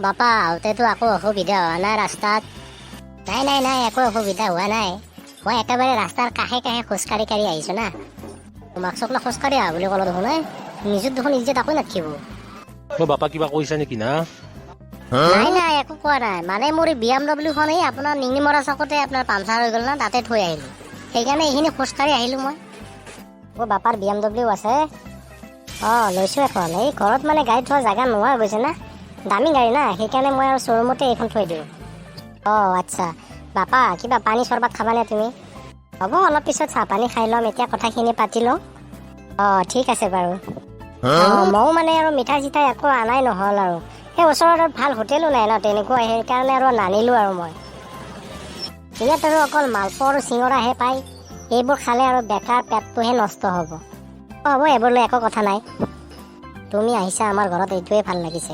বাপা আহোঁতেতো একো অসুবিধা হোৱা নাই ৰাস্তাত? নাই একো অসুবিধা হোৱা নাই। মই একেবাৰে ৰাস্তাৰ কাষে কাষে খোজকাঢ়ি কাঢ়ি আহিছোঁ না। তোমাক চকলা খোজকাঢ়ি আহা বুলি ক'লো দেখোন। নিজত দেখোন নিজে তাকো নাথাকিব। মই বাপা কিবা কৈছা নেকি না? নাই একো কোৱা নাই। মানে মোৰ BMW খন আপোনাৰ নিঙিমৰা চকতে আপোনাৰ পামচাৰ হৈ গ'ল না, তাতে থৈ আহিলোঁ। সেইকাৰণে এইখিনি খোজকাঢ়ি আহিলোঁ মই। মোৰ বাপাৰ BMW আছে। লৈছোঁ এখন। এই ঘৰত মানে গাড়ী থোৱা জেগা নোহোৱা হৈ গৈছে না, দামী গাড়ী না, সেইকাৰণে মই আৰু শ্ব'ৰুমতে এইখন থৈ দিওঁ। আচ্ছা। বাপা কিবা পানী চৰবাত খাবানে তুমি? হ'ব, অলপ পিছত চাহ পানী খাই ল'ম, এতিয়া কথাখিনি পাতি লওঁ। ঠিক আছে বাৰু। ময়ো মানে আৰু মিঠাই চিঠাই একো আনাই নহ'ল আৰু। সেই ওচৰত ভাল হোটেলো নাই ন তেনেকুৱা, সেইকাৰণে আৰু নানিলোঁ আৰু মই। ইয়াত আৰু অকল মালপোৱা আৰু চিঙৰাহে পায়। এইবোৰ খালে আৰু বেকাৰ পেটটোহে নষ্ট হ'ব। হ'ব, এইবোৰ লৈ একো কথা নাই। তুমি আহিছা আমাৰ ঘৰত, এইটোৱে ভাল লাগিছে।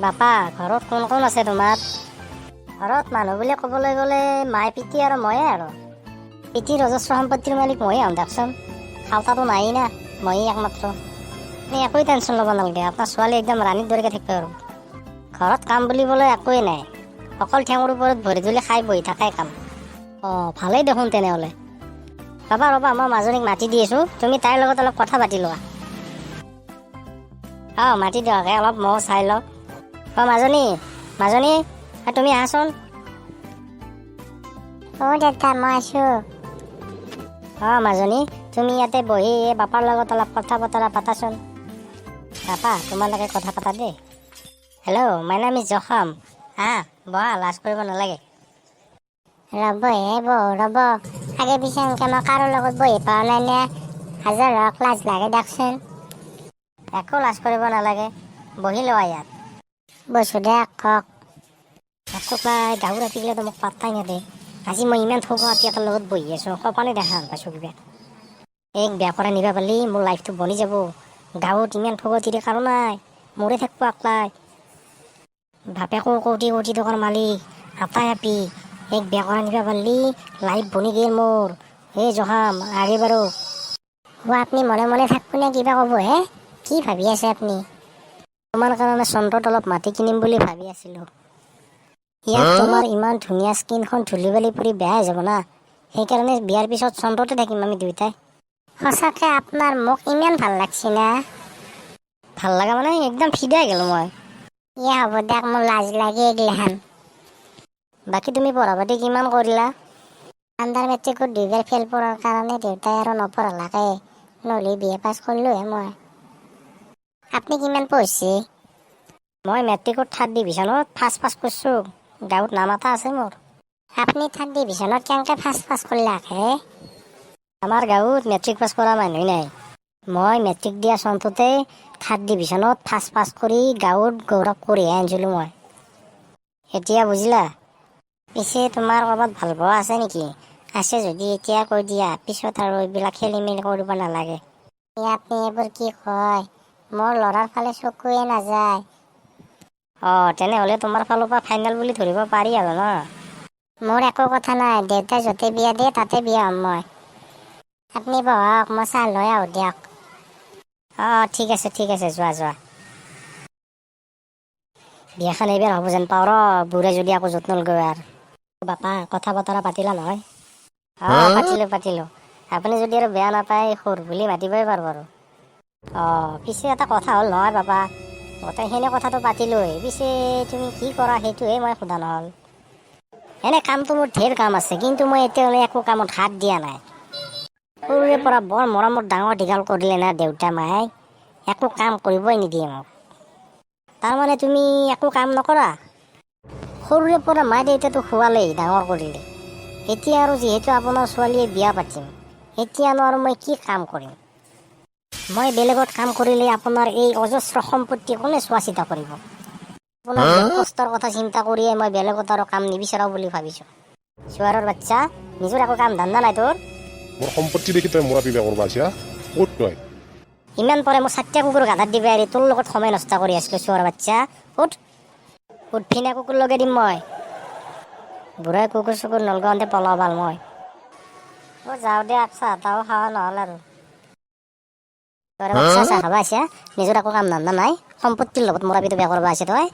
বাপা ঘৰত কোন কোন আছে তোমাৰ? ঘৰত মানুহ বুলি ক'বলৈ গ'লে মাই, পিতী আৰু ময়ে আৰু। পিতৃৰ অজস্ৰ সম্পত্তিৰ মালিক ময়ে হ'ম দিয়কচোন। খাওঁতাটো নায়েই না, ময়েই একমাত্ৰ। আপুনি একোৱেই টেনশ্যন ল'ব নালাগে, আপোনাৰ ছোৱালী একদম ৰাণীৰ দৰেকৈ থাকিব আৰু। ঘৰত কাম বুলিবলৈ একোৱেই নাই, অকল ঠেঙৰ ওপৰত ভৰি তুলি খাই বহি থাকাই কাম। ভালেই দেখোন তেনেহ'লে। ৰ'বা মই মাজনীক মাতি দি আছোঁ, তুমি তাইৰ লগত অলপ কথা পাতি লোৱা। মাতি দিয়ক, অলপ ময়ো চাই লওঁ। মাজনী তুমি আহাচোন। দেউতা মই আছোঁ। মাজনী তুমি ইয়াতে বহি বাপাৰ লগত অলপ কথা বতৰা পাতাচোন। বাপা তোমালোকে কথা পাতা দেই। হেল্ল', মাই নাম ইজ জখম। বহা, লাজ কৰিব নালাগে। ৰ'ব আগে পিছে এনেকৈ মই কাৰো লগত বহি পোৱা নাই নে? হাজাৰ হওক লাজ লাগে দিয়কচোন। একো লাজ কৰিব নালাগে, বহি লোৱা ইয়াত। বৈছোঁ দে, কওক। চকলাই গাঁও ৰাতিগিলাতো মোক পাত্তাই নেদে। আজি মই ইমান ঠগত এটাৰ লগত বহি আছোঁ, সপনে দেখা নাপাইছোঁ কিবা। বেয়া কৰা নিবা পাৰিলি মোৰ লাইফটো বনি যাব। গাঁৱত ইমান ঠগতিৰে কাৰো নাই, মোৰে থাকিব একলাই। বাপেকো কোটি টকাৰ মালিক, আপাই আপি। বেয়া কৰা নিবা পাৰিলি লাইফ বনি গেল মোৰ। জহাম আগে বাৰু। আপুনি মনে মনে থাকিব নে কিবা ক'ব হে? কি ভাবি আছে আপুনি? তোমাৰ কাৰণে চন্দ্ৰত অলপ মাটি কিনিম বুলি ভাবি আছিলোঁ। ইয়াত তোমাৰ ইমান ধুনীয়া স্কিনখন ধূলি বালি পৰি বেয়া হৈ যাব না, সেইকাৰণে বিয়াৰ পিছত চন্দ্ৰতে থাকিম আমি দুয়োটাই। সঁচাকৈ আপোনাৰ মোক ইমান ভাল লাগছে না? ভাল লগা মানে একদম ফিদাই গ'লো মই। হ'ব দিয়ক, মোৰ লাজ লাগে এইগিলাখান। বাকী তুমি পঢ়া পাতি কিমান কৰিলা? আণ্ডাৰ মেট্ৰিকত 2 বাৰ ফেইল পৰাৰ কাৰণে দেউতাই আৰু নপঢ়ালাকে, নহ'লে BA পাছ কৰিলোঁহে মই। আপুনি কিমান পঢ়িছে? মই মেট্ৰিকত 3rd ডিভিজনত ফাৰ্ষ্ট পাছ কৰিছোঁ। গাঁৱত নাম এটা আছে মোৰ। আপুনি 3rd ডিভিজনত কেনেকৈ ফাৰ্ষ্ট পাছ কৰিলাকে? আমাৰ গাঁৱত মেট্ৰিক পাছ কৰা মানুহ নাই। মই মেট্ৰিক দিয়া চনটোতে 3rd ডিভিজনত ফাৰ্ষ্ট পাছ কৰি গাঁৱত গৌৰৱ কৰিহে আনিছিলোঁ মই। এতিয়া বুজিলা? পিছে তোমাৰ ক'ৰবাত ভাল পোৱা আছে নেকি? আছে যদি এতিয়া কৈ দিয়া, পিছত আৰু এইবিলাক খেলি মেলি কৰিব নালাগে। আপুনি এইবোৰ কি কয়? মোৰ ল'ৰাৰ ফালে চকুৱে নাযায়। তেনেহ'লে তোমাৰ ফালৰ পৰা ফাইনেল বুলি ধৰিব পাৰি আৰু ন? মোৰ একো কথা নাই, দেউতাই য'তে বিয়া দিয়ে তাতে বিয়া হ'ম মই। আপুনি বহক, মই চাহ লৈ আহোঁ দিয়ক। ঠিক আছে যোৱা। বিয়াখন এইবাৰ হ'ব যেন পাওঁ বুঢ়ে যদি আকৌ যত্ন লয় আৰু। বাপা কথা বতৰা পাতিলা নহয়? পাতিলোঁ। আপুনি যদি আৰু বেয়া নাপায় সৰ বুলি মাতিবই পাৰোঁ আৰু। পিছে এটা কথা হ'ল নহয় বাপা, গোটেইখিনি কথাটো পাতিলোঁ, পিছে তুমি কি কৰা সেইটোহে মই সোধা নহ'ল। এনে কামটো মোৰ ঢেৰ কাম আছে, কিন্তু মই এতিয়ালৈ একো কামত হাত দিয়া নাই। সৰুৰে পৰা বৰ মৰমত ডাঙৰ দীঘল কৰিলে না দেউতা মায়ে, একো কাম কৰিবই নিদিয়ে মোক। তাৰমানে তুমি একো কাম নকৰা? সৰুৰে পৰা মা দেউতাটো খোৱালেই ডাঙৰ কৰিলে, এতিয়া আৰু যিহেতু আপোনাৰ ছোৱালীয়ে বিয়া পাতিম, এতিয়ানো আৰু মই কি কাম কৰিম? মই বেলেগত কাম কৰিলে আপোনাৰ এই অজস্ৰ সম্পত্তি কোনে চোৱা চিতা কৰিব? আপোনাৰ কষ্টৰ কথা চিন্তা কৰিয়ে মই বেলেগত আৰু কাম নিবিচাৰোঁ বুলি ভাবিছোঁ। ছোৱাৰৰ বাচ্চা, নিজৰ একো কাম ধান্দা নাই তোৰ? মোৰ সম্পত্তি দেখি তই মৰা পিবা কৰবা আহিছা? ক'ত তই? ইমান পৰে মোৰ 4টা কুকুৰ গাঁধাত দিবা এৰি তোৰ লগত সময় নষ্ট কৰি আছিলোঁ। ছোৱাৰৰ বাচ্চা উঠফিনা কুকুৰ লগাই দিম মই। বুঢ়াই কুকুৰ চুকুৰ নলগাওঁতে পলাব ভাল মই। যাওঁ দে, চাহ তাহো খাৱা নহ'ল আৰু। চাহ খাবা আহিছা, নিজৰ একো কাম ধান্দা নাই, সম্পত্তিৰ লগত মৰা পিটো বেয়া কৰিব আহিছে তই।